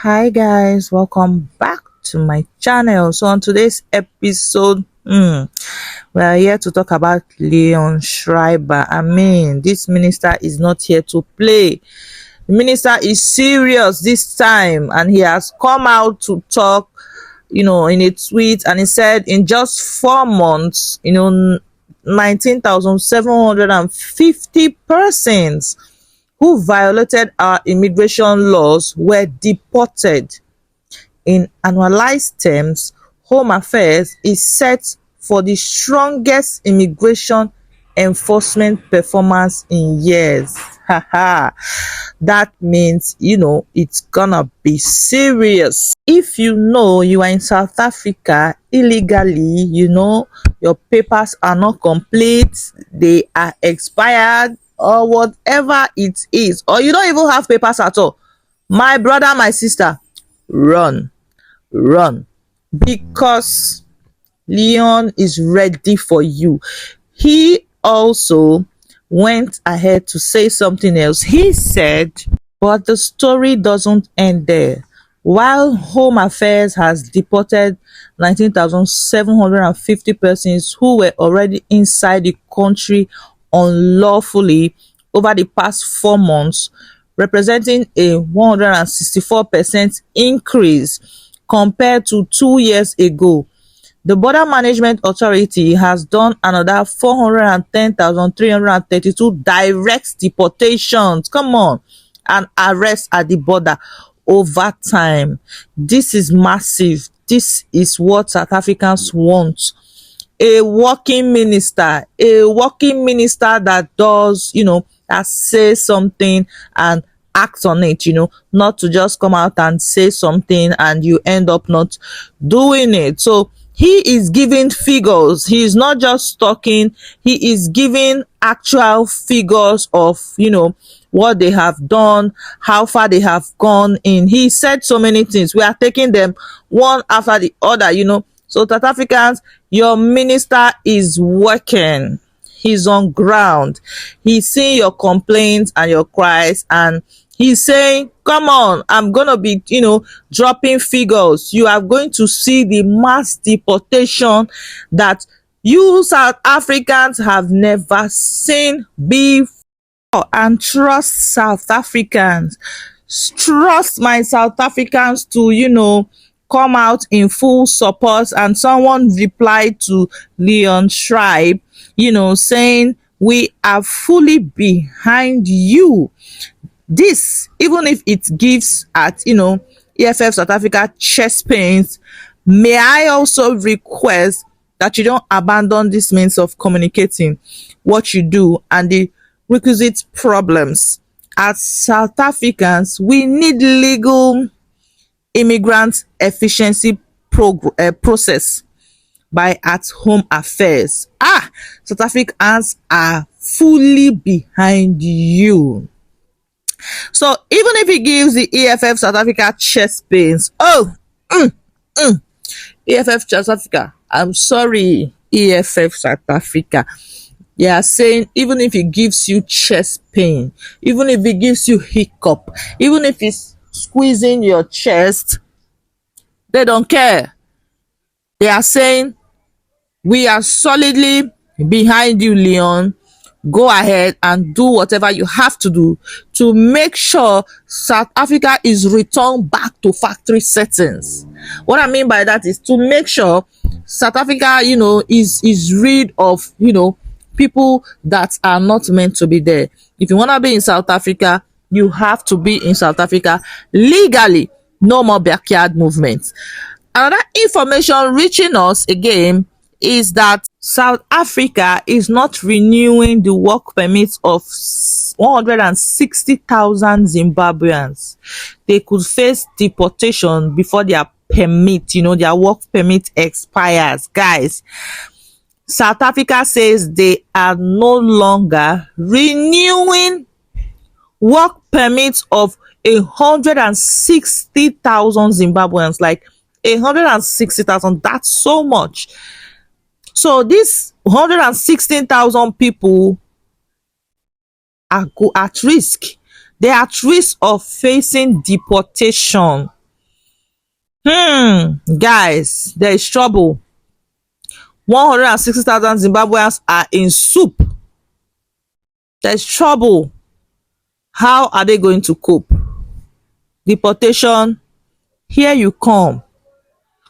Hi guys, welcome back to my channel. So on today's episode, we are here to talk about Leon Schreiber. I mean, this minister is not here to play. The minister is serious this time, and he has come out to talk, in a tweet, and he said in just 4 months, 19,750 persons who violated our immigration laws were deported. In annualized terms, Home Affairs is set for the strongest immigration enforcement performance in years. That means, it's gonna be serious. If you are in South Africa illegally, your papers are not complete, they are expired, or whatever it is, or you don't even have papers at all, my brother, my sister, run, because Leon is ready for you. He also went ahead to say something else. He said, but the story doesn't end there. While Home Affairs has deported 19,750 persons who were already inside the country unlawfully over the past 4 months, representing a 164% increase compared to 2 years ago. The Border Management Authority has done another 410,332 direct deportations, and arrests at the border over time. This is massive. This is what South Africans want. A working minister that does, that says something and act on it, not to just come out and say something and you end up not doing it. So he is giving figures. He is not just talking, he is giving actual figures of, what they have done, how far they have gone in. He said so many things. We are taking them one after the other, So South Africans, your minister is working. He's on ground. He's seeing your complaints and your cries, and he's saying, come on, I'm going to be, dropping figures. You are going to see the mass deportation that you South Africans have never seen before. And trust South Africans. Trust my South Africans to, come out in full support. And someone replied to Leon Schreiber, saying, we are fully behind you. This, even if it gives at, EFF South Africa chest pains, may I also request that you don't abandon this means of communicating what you do and the requisite problems. As South Africans, we need legal immigrant efficiency process by at Home Affairs. South Africans are fully behind you. So even if he gives the EFF South Africa chest pains, EFF South Africa, I'm sorry, EFF South Africa, they are saying even if he gives you chest pain, even if he gives you hiccup, even if he's squeezing your chest, they don't care. They are saying, we are solidly behind you, Leon. Go ahead and do whatever you have to do to make sure South Africa is returned back to factory settings. What I mean by that is to make sure South Africa, is rid of, people that are not meant to be there. If you want to be in South Africa, you have to be in South Africa legally. No more backyard movements. Another information reaching us again is that South Africa is not renewing the work permits of 160,000 Zimbabweans. They could face deportation before their permit, their work permit expires. Guys, South Africa says they are no longer renewing work permits of 160,000 Zimbabweans. Like 160,000, that's so much. So these 116,000 people are at risk. They are at risk of facing deportation. Guys, there is trouble. 160,000 Zimbabweans are in soup. There's trouble. How are they going to cope? Deportation, here you come.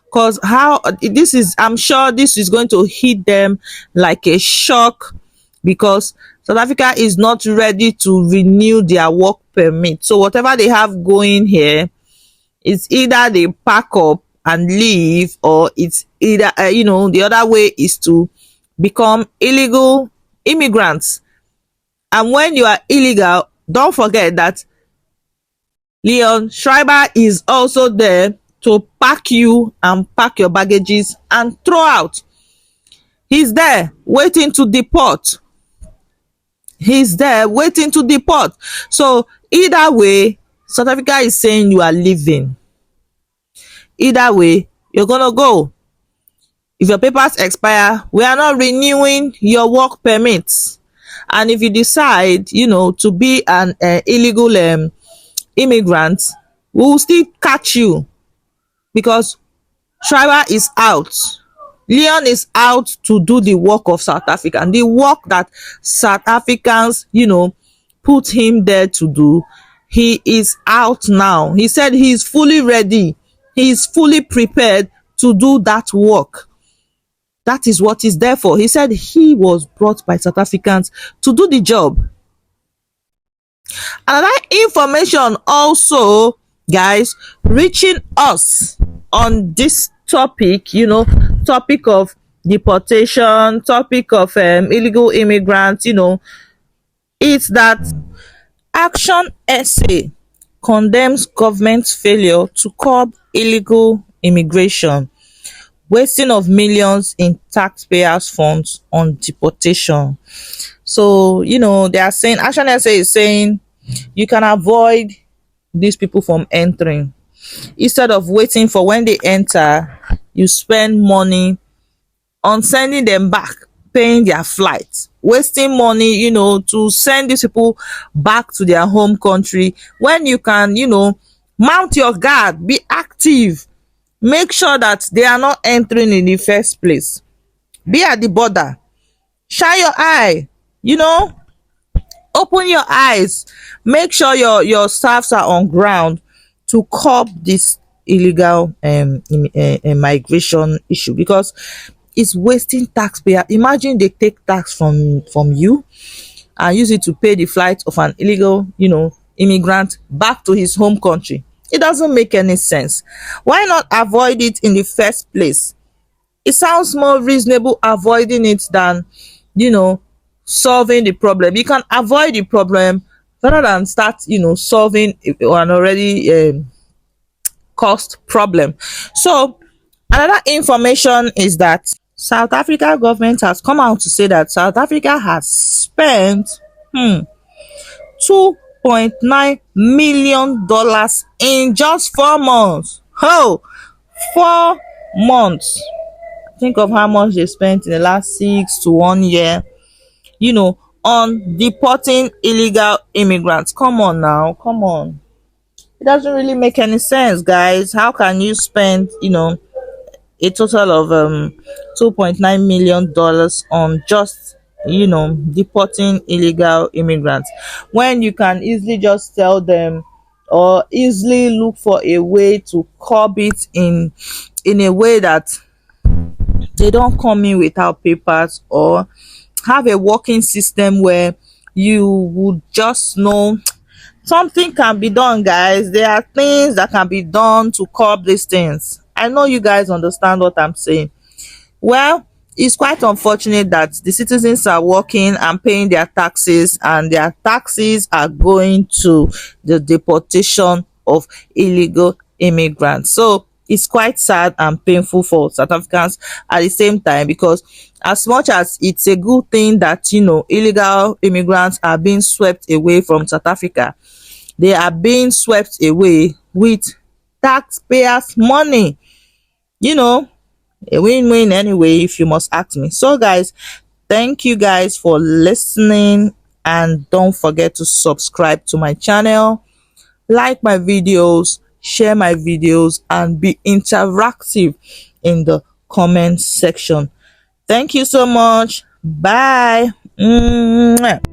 Because how this is, I'm sure this is going to hit them like a shock, because South Africa is not ready to renew their work permit. So whatever they have going here, it's either they pack up and leave, or it's either the other way is to become illegal immigrants. And when you are illegal, don't forget that Schreiber is also there to pack you and pack your baggages and throw out. He's there waiting to deport. He's there waiting to deport. So either way, South Africa is saying you are leaving. Either way, you're gonna go. If your papers expire, we are not renewing your work permits. And if you decide, to be an illegal immigrant, we will still catch you, because Schreiber is out. Leon is out to do the work of South Africa, and the work that South Africans, put him there to do. He is out now. He said he is fully ready. He is fully prepared to do that work. That is what he's there for. He said he was brought by South Africans to do the job. Another information also, guys, reaching us on this topic, topic of deportation, topic of illegal immigrants, it's that Action SA condemns government's failure to curb illegal immigration, wasting of millions in taxpayers' funds on deportation. So, they are saying, Action SA is saying you can avoid these people from entering. Instead of waiting for when they enter, you spend money on sending them back, paying their flights, wasting money, to send these people back to their home country, when you can, mount your guard, be active, make sure that they are not entering in the first place. Be at the border, shine your eye, open your eyes, make sure your staffs are on ground to curb this illegal migration issue, because it's wasting taxpayer. Imagine they take tax from you and use it to pay the flight of an illegal immigrant back to his home country. It doesn't make any sense. Why not avoid it in the first place? It sounds more reasonable avoiding it than solving the problem. You can avoid the problem rather than start solving an already caused problem. So another information is that South Africa government has come out to say that South Africa has spent $2.9 million in just 4 months. 4 months. Think of how much they spent in the last 6 to 1 year, on deporting illegal immigrants. Come on now, come on. It doesn't really make any sense, guys. How can you spend, a total of $2.9 million on just deporting illegal immigrants, when you can easily just tell them, or easily look for a way to curb it in a way that they don't come in without papers, or have a working system where you would just know something can be done, guys. There are things that can be done to curb these things. I know you guys understand what I'm saying. Well, it's quite unfortunate that the citizens are working and paying their taxes, and their taxes are going to the deportation of illegal immigrants. So it's quite sad and painful for South Africans at the same time, because as much as it's a good thing that illegal immigrants are being swept away from South Africa, they are being swept away with taxpayers' money. A win-win anyway, if you must ask me. So guys, thank you guys for listening, and don't forget to subscribe to my channel, like my videos, share my videos, and be interactive in the comment section. Thank you so much. Bye. Mwah.